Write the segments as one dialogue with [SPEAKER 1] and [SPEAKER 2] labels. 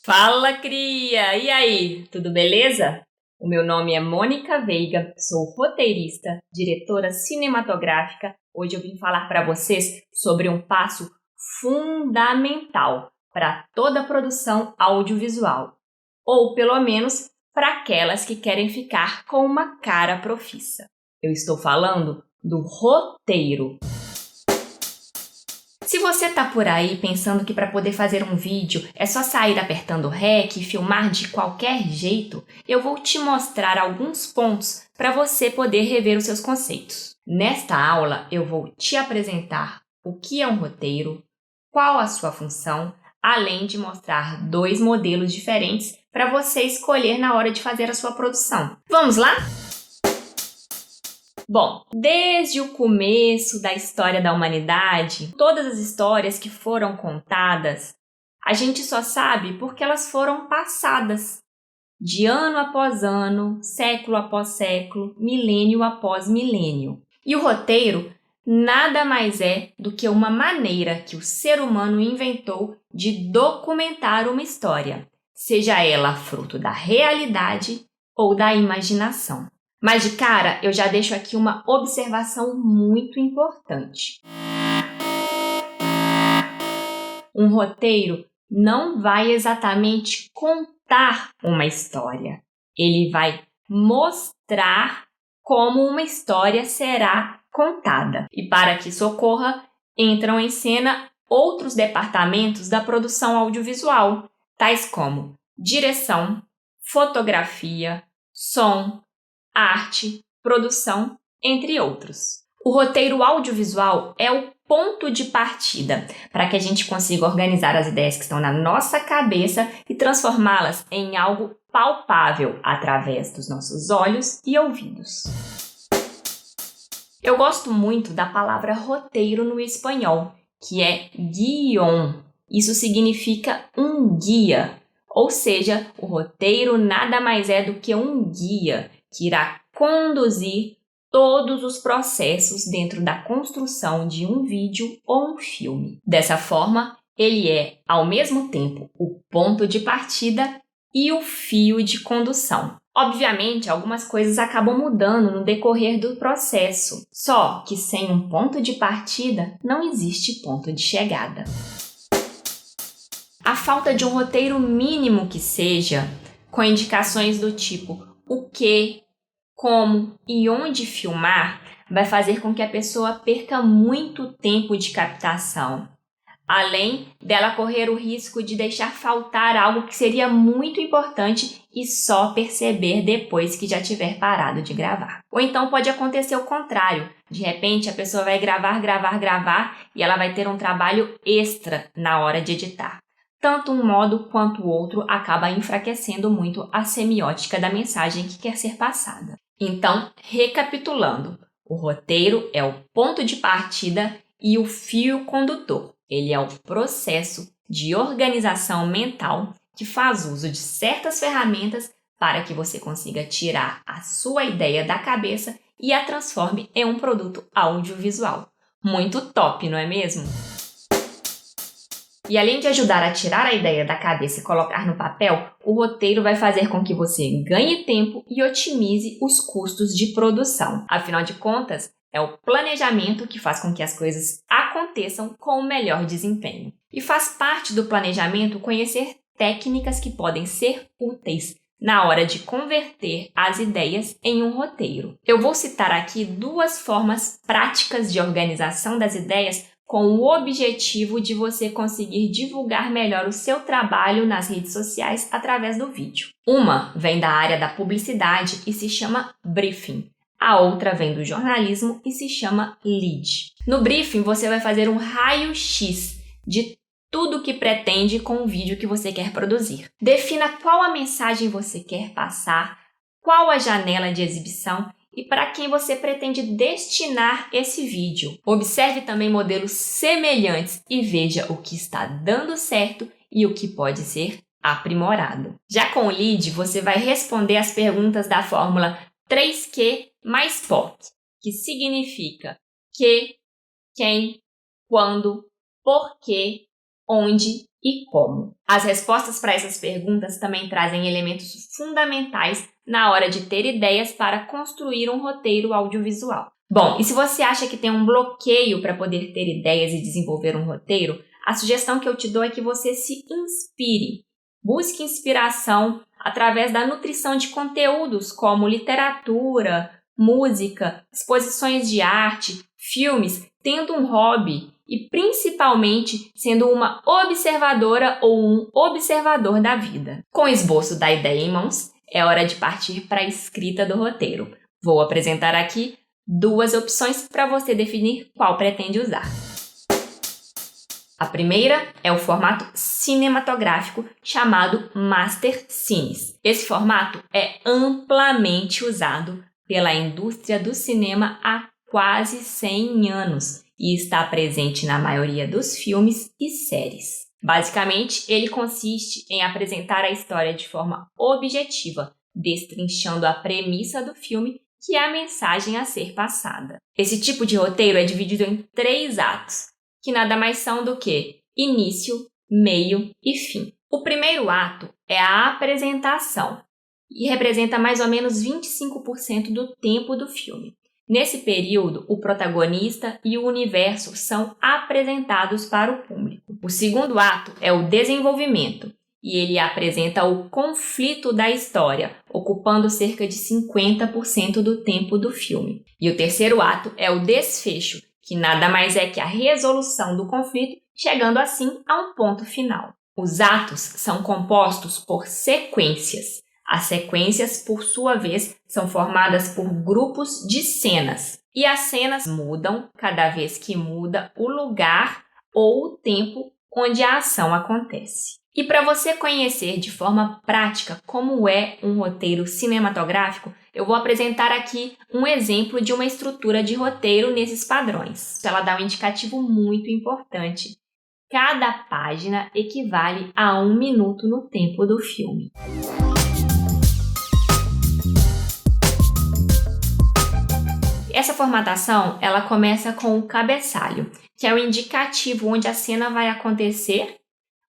[SPEAKER 1] Fala, cria! E aí, tudo beleza? O meu nome é Mônica Veiga, sou roteirista, diretora cinematográfica. Hoje eu vim falar para vocês sobre um passo fundamental para toda produção audiovisual, ou pelo menos para aquelas que querem ficar com uma cara profissa. Eu estou falando do roteiro. Se você tá por aí pensando que para poder fazer um vídeo é só sair apertando REC e filmar de qualquer jeito, eu vou te mostrar alguns pontos para você poder rever os seus conceitos. Nesta aula, eu vou te apresentar o que é um roteiro, qual a sua função, além de mostrar dois modelos diferentes para você escolher na hora de fazer a sua produção. Vamos lá? Bom, desde o começo da história da humanidade, todas as histórias que foram contadas, a gente só sabe porque elas foram passadas, de ano após ano, século após século, milênio após milênio. E o roteiro nada mais é do que uma maneira que o ser humano inventou de documentar uma história, seja ela fruto da realidade ou da imaginação. Mas de cara, eu já deixo aqui uma observação muito importante. Um roteiro não vai exatamente contar uma história. Ele vai mostrar como uma história será contada. E para que isso ocorra, entram em cena outros departamentos da produção audiovisual, tais como direção, fotografia, som, arte, produção, entre outros. O roteiro audiovisual é o ponto de partida para que a gente consiga organizar as ideias que estão na nossa cabeça e transformá-las em algo palpável através dos nossos olhos e ouvidos. Eu gosto muito da palavra roteiro no espanhol, que é guión. Isso significa um guia, ou seja, o roteiro nada mais é do que um guia que irá conduzir todos os processos dentro da construção de um vídeo ou um filme. Dessa forma, ele é, ao mesmo tempo, o ponto de partida e o fio de condução. Obviamente, algumas coisas acabam mudando no decorrer do processo, só que sem um ponto de partida não existe ponto de chegada. A falta de um roteiro mínimo que seja, com indicações do tipo o que, como e onde filmar, vai fazer com que a pessoa perca muito tempo de captação, além dela correr o risco de deixar faltar algo que seria muito importante e só perceber depois que já tiver parado de gravar. Ou então pode acontecer o contrário, de repente a pessoa vai gravar e ela vai ter um trabalho extra na hora de editar. Tanto um modo quanto o outro acaba enfraquecendo muito a semiótica da mensagem que quer ser passada. Então, recapitulando, o roteiro é o ponto de partida e o fio condutor. Ele é o processo de organização mental que faz uso de certas ferramentas para que você consiga tirar a sua ideia da cabeça e a transforme em um produto audiovisual. Muito top, não é mesmo? E além de ajudar a tirar a ideia da cabeça e colocar no papel, o roteiro vai fazer com que você ganhe tempo e otimize os custos de produção. Afinal de contas, é o planejamento que faz com que as coisas aconteçam com o melhor desempenho. E faz parte do planejamento conhecer técnicas que podem ser úteis na hora de converter as ideias em um roteiro. Eu vou citar aqui duas formas práticas de organização das ideias com o objetivo de você conseguir divulgar melhor o seu trabalho nas redes sociais através do vídeo. Uma vem da área da publicidade e se chama briefing. A outra vem do jornalismo e se chama lead. No briefing, você vai fazer um raio-x de tudo que pretende com o vídeo que você quer produzir. Defina qual a mensagem você quer passar, qual a janela de exibição e para quem você pretende destinar esse vídeo. Observe também modelos semelhantes e veja o que está dando certo e o que pode ser aprimorado. Já com o lead, você vai responder as perguntas da fórmula 3Q mais POC, que significa que, quem, quando, por quê, onde e como. As respostas para essas perguntas também trazem elementos fundamentais na hora de ter ideias para construir um roteiro audiovisual. Bom, e se você acha que tem um bloqueio para poder ter ideias e desenvolver um roteiro, a sugestão que eu te dou é que você se inspire. Busque inspiração através da nutrição de conteúdos como literatura, música, exposições de arte, filmes, tendo um hobby e principalmente sendo uma observadora ou um observador da vida. Com o esboço da ideia em mãos, é hora de partir para a escrita do roteiro. Vou apresentar aqui 2 opções para você definir qual pretende usar. A primeira é o formato cinematográfico chamado Master Cines. Esse formato é amplamente usado pela indústria do cinema há quase 100 anos e está presente na maioria dos filmes e séries. Basicamente, ele consiste em apresentar a história de forma objetiva, destrinchando a premissa do filme, que é a mensagem a ser passada. Esse tipo de roteiro é dividido em 3 atos, que nada mais são do que início, meio e fim. O primeiro ato é a apresentação e representa mais ou menos 25% do tempo do filme. Nesse período, o protagonista e o universo são apresentados para o público. O segundo ato é o desenvolvimento, e ele apresenta o conflito da história, ocupando cerca de 50% do tempo do filme. E o terceiro ato é o desfecho, que nada mais é que a resolução do conflito, chegando assim a um ponto final. Os atos são compostos por sequências. As sequências, por sua vez, são formadas por grupos de cenas. E as cenas mudam cada vez que muda o lugar ou o tempo onde a ação acontece. E para você conhecer de forma prática como é um roteiro cinematográfico, eu vou apresentar aqui um exemplo de uma estrutura de roteiro nesses padrões. Ela dá um indicativo muito importante. Cada página equivale a 1 minuto no tempo do filme. Essa formatação, ela começa com o cabeçalho, que é o indicativo onde a cena vai acontecer,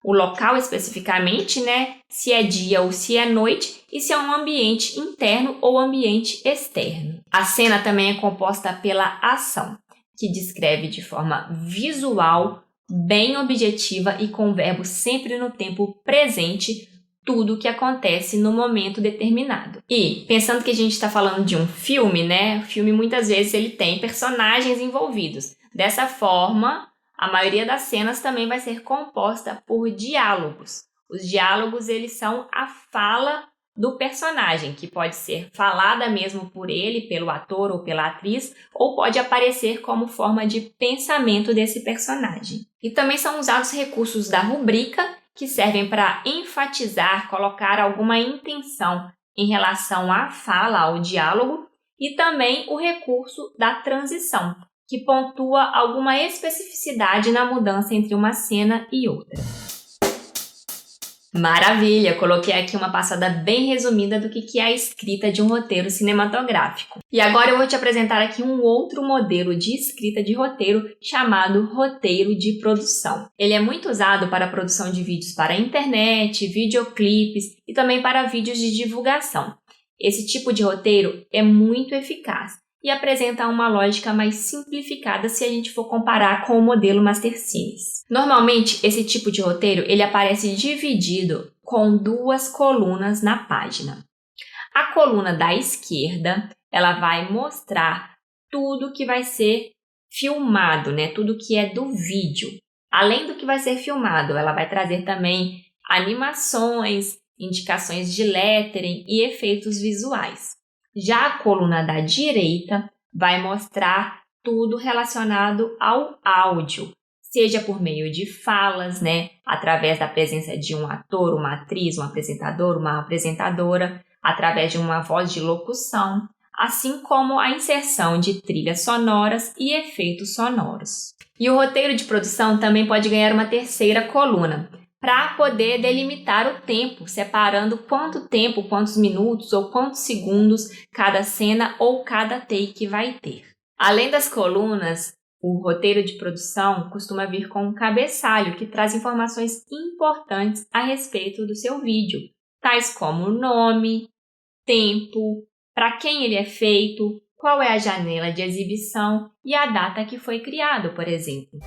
[SPEAKER 1] o local especificamente, se é dia ou se é noite, e se é um ambiente interno ou ambiente externo. A cena também é composta pela ação, que descreve de forma visual, bem objetiva e com o verbo sempre no tempo presente, tudo o que acontece no momento determinado. E, pensando que a gente está falando de um filme, o filme muitas vezes ele tem personagens envolvidos. Dessa forma, a maioria das cenas também vai ser composta por diálogos. Os diálogos, eles são a fala do personagem, que pode ser falada mesmo por ele, pelo ator ou pela atriz, ou pode aparecer como forma de pensamento desse personagem. E também são usados recursos da rubrica, que servem para enfatizar, colocar alguma intenção em relação à fala, ao diálogo, e também o recurso da transição, que pontua alguma especificidade na mudança entre uma cena e outra. Maravilha! Coloquei aqui uma passada bem resumida do que é a escrita de um roteiro cinematográfico. E agora eu vou te apresentar aqui um outro modelo de escrita de roteiro chamado roteiro de produção. Ele é muito usado para a produção de vídeos para a internet, videoclipes e também para vídeos de divulgação. Esse tipo de roteiro é muito eficaz e apresenta uma lógica mais simplificada se a gente for comparar com o modelo Master Cines. Normalmente, esse tipo de roteiro ele aparece dividido com 2 colunas na página. A coluna da esquerda, ela vai mostrar tudo que vai ser filmado, tudo que é do vídeo. Além do que vai ser filmado, ela vai trazer também animações, indicações de lettering e efeitos visuais. Já a coluna da direita vai mostrar tudo relacionado ao áudio, seja por meio de falas, através da presença de um ator, uma atriz, um apresentador, uma apresentadora, através de uma voz de locução, assim como a inserção de trilhas sonoras e efeitos sonoros. E o roteiro de produção também pode ganhar uma terceira coluna, para poder delimitar o tempo, separando quanto tempo, quantos minutos ou quantos segundos cada cena ou cada take vai ter. Além das colunas, O roteiro de produção costuma vir com um cabeçalho que traz informações importantes a respeito do seu vídeo, tais como nome, tempo, para quem ele é feito, qual é a janela de exibição e a data que foi criado, por exemplo.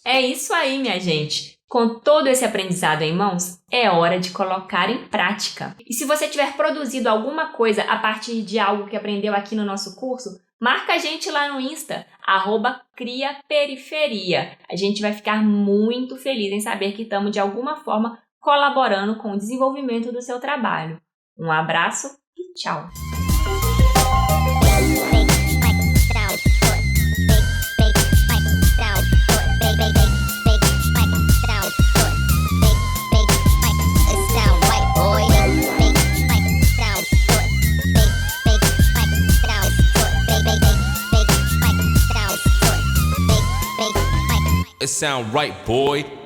[SPEAKER 1] É isso aí, minha gente! Com todo esse aprendizado em mãos, é hora de colocar em prática. E se você tiver produzido alguma coisa a partir de algo que aprendeu aqui no nosso curso, marca a gente lá no Insta, @criaperiferia. A gente vai ficar muito feliz em saber que estamos de alguma forma colaborando com o desenvolvimento do seu trabalho. Um abraço e tchau!
[SPEAKER 2] It sound right, boy.